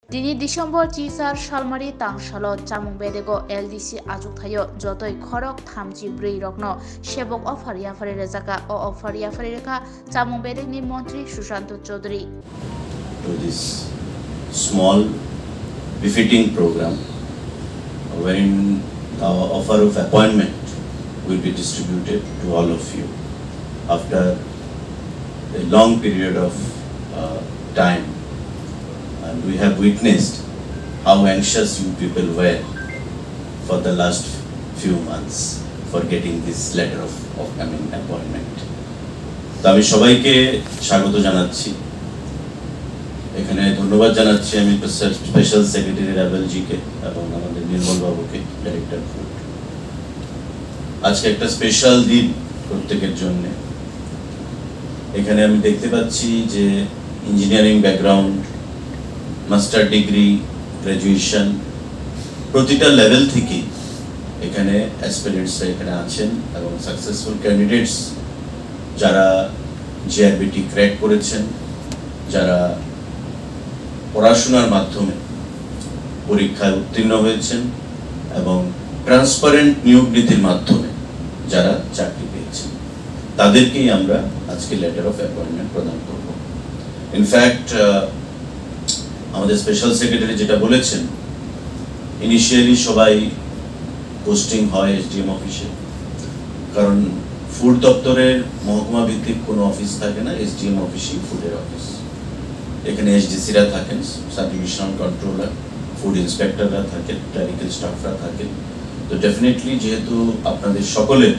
Dini December Chisar Shalmari Tangshalo Chamung Bedego LDC Ajuktayo Jotoi Khorok Thamji Brei Rokno Shebok Ofaria Farezaka o Ofaria Fareka Chamung Bedegni Montri Shushanto Chaudhary. To this small befitting program wherein the offer of appointment will be distributed to all of you after a long period of time. And we have witnessed how anxious you people were for the last few months for getting this letter of appointment. তো আমি সবাইকে স্বাগত জানাচ্ছি। এখানে ধন্যবাদ জানাচ্ছি আমি special secretary রাবেল GK এবং আমাদের নির্মল বাবুকে, ডাইরেক্টর ফুড। আজকে একটা স্পেশাল দিন প্রত্যেকের জন্য। এখানে আমি দেখতে পাচ্ছি যে engineering background, master degree, graduation প্রতিটা লেভেল থেকে এখানে অ্যাসপিরেন্টসরা এখানে আছেন এবং সাকসেসফুল ক্যান্ডিডেটস যারা জিআরবিটি ক্র্যাক করেছেন, যারা পড়াশোনার মাধ্যমে পরীক্ষায় উত্তীর্ণ হয়েছেন এবং ট্রান্সপারেন্ট নিয়োগ নীতির মাধ্যমে যারা চাকরি পেয়েছেন, তাদেরকেই আমরা আজকে লেটার অফ অ্যাপয়েন্টমেন্ট প্রদান করব। ইনফ্যাক্ট আমাদের স্পেশাল সেক্রেটারি যেটা বলেছেন, ইনিশিয়ালি সবাই পোস্টিং হয় এসডিএম অফিসে, কারণ ফুড দপ্তরের মহকুমা ভিত্তিক কোনো অফিস থাকে না, এসডিএম অফিসই ফুডের অফিস। এখানে এসডিসিরা থাকেন, সাব ডিভিশনাল কন্ট্রোলার, ফুড ইন্সপেক্টররা থাকেন, ক্লারিক্যাল স্টাফরা থাকেন। তো ডেফিনেটলি যেহেতু আপনাদের সকলের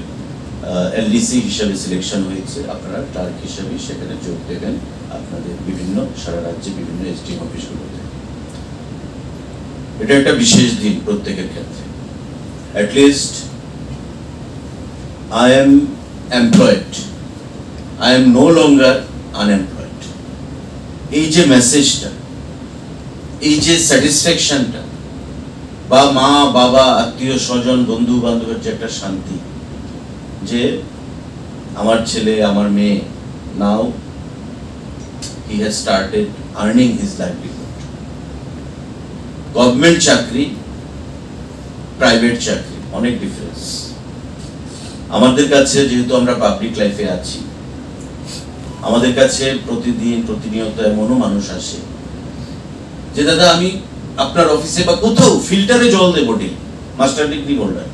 এলডিসি হিসাবে সিলেকশন হয়েছে, আপনারা ক্লার্ক হিসাবে সেখানে যোগ দেবেন আপনাদের বিভিন্ন সারা রাজ্যে বিভিন্ন এসডিএম অফিসগুলোতে। এটা একটা বিশেষ দিন প্রত্যেকের ক্ষেত্রে। At least I am employed, I am no longer unemployed. এই যে মেসেজটা, এই যে স্যাটিসফ্যাকশনটা, বা মা বাবা আত্মীয় স্বজন বন্ধু বান্ধবের যে একটা শান্তি, যে আমার ছেলে আমার মেয়ে নাও he has started earning his livelihood. Government চাকরি, প্রাইভেট চাকরি অনেক ডিফারেন্স। আমাদের কাছে যেহেতু আমরা পাবলিক লাইফে আছি, আমাদের কাছে প্রতিদিন প্রতিনিয়ত এমনও মানুষ আসে যে দাদা আমি আপনার অফিসে বা কোথাও ফিল্টারে জল দেবো, মাস্টার ডিগ্রি হোল্ডার,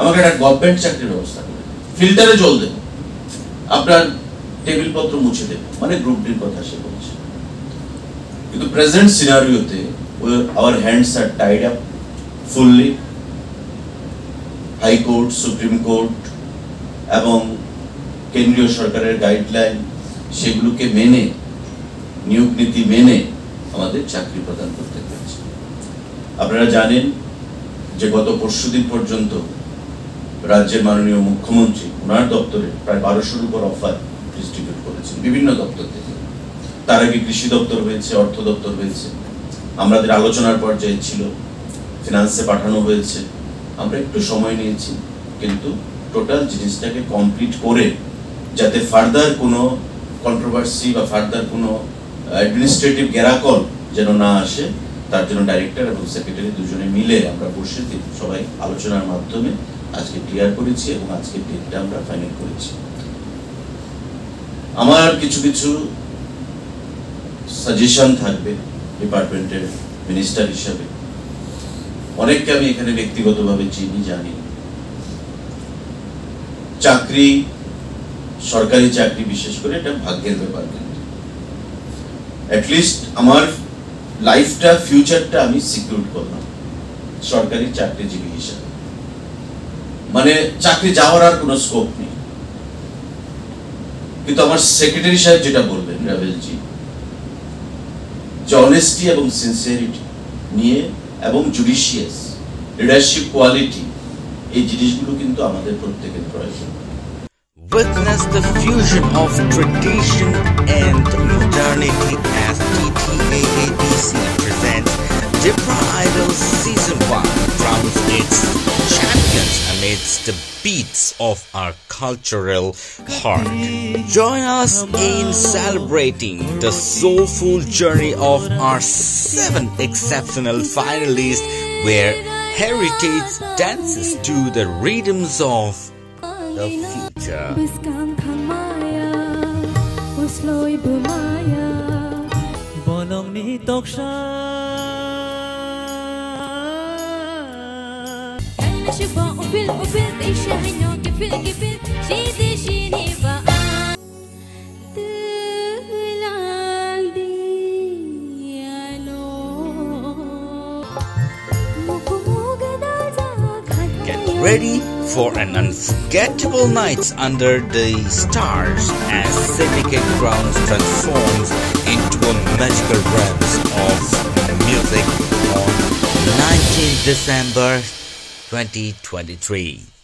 আমাকে একটা গভর্নমেন্ট চাকরির ব্যবস্থা করে ফিল্টারে জল দেবো, আপনার টেবিল পত্র মুছে দেবো, মানে গ্রুপ ডির কথা সে বলছে। কিন্তু প্রেজেন্ট সিনারিওতে our hands are tied up fully. High court, supreme court এবং কেন্দ্রীয় সরকারের গাইডলাইন সেগুলোকে মেনে, নিয়োগ নীতি মেনে আমাদের চাকরি প্রদান করতে হয়েছে। আপনারা জানেন যে গত পরশুদিন পর্যন্ত রাজ্যের মাননীয় মুখ্যমন্ত্রী ওনার দপ্তরে প্রায় 1200-র উপর অফার ডিস্ট্রিবিউট করেছেন বিভিন্ন দপ্তর থেকে। তার আগে কৃষি দপ্তর হয়েছে, অর্থ দপ্তর হয়েছে, আমাদের আলোচনার পর্যায়ে ছিল, ফিনান্সে পাঠানো হয়েছে। আমরা একটু সময় নিয়েছি, কিন্তু টোটাল জিনিসটাকে কমপ্লিট করে যাতে ফার্দার কোনো কন্ট্রোভার্সি বা ফার্দার কোনো অ্যাডমিনিস্ট্রেটিভ গ্যারাকল যেন না আসে, তার জন্য ডাইরেক্টর এবং সেক্রেটারি দুজনে মিলে আমরা বসে সবাই আলোচনার মাধ্যমে আজকে ক্লিয়ার করেছি এবং আজকে ডেটটা আমরা ফাইনাল করেছি। আমার কিছু কিছু সাজেশন থাকবে ডিপার্টমেন্টের মিনিস্টার হিসাবে। অনেককে আমি এখানে ব্যক্তিগতভাবে চিনি, জানি। চাকরি, সরকারি চাকরি বিশেষ করে এটা ভাগ্যের ব্যাপার, কিন্তু অ্যাটলিস্ট আমার লাইফটা, ফিউচারটা আমি সিকিউর করলাম সরকারি চাকরিজীবী হিসাবে। মানে চাকরি যাওয়ার আর কোনো স্কোপ নেই। কিন্তু আমার সেক্রেটারি সাহেব যেটা বলবেন রাবেলজি, যে অনেস্টি এবং সিনসিয়ারিটি নিয়ে এবং জুডিশিয়াস লিডারশিপ কোয়ালিটি, এই জিনিসগুলো কিন্তু আমাদের প্রত্যেকের প্রয়োজন। Witness the fusion of tradition and modernity as TTAADC presents Dipra Idol Season 1 crowns its champions and amidst the beats of our cultural heart. Join us in celebrating the soulful journey of our 7 exceptional finalists, where heritage dances to the rhythms of the future. Get ready for an unforgettable night under the stars as Syndicate Grounds transforms into a magical realms of music on 19th December 2023.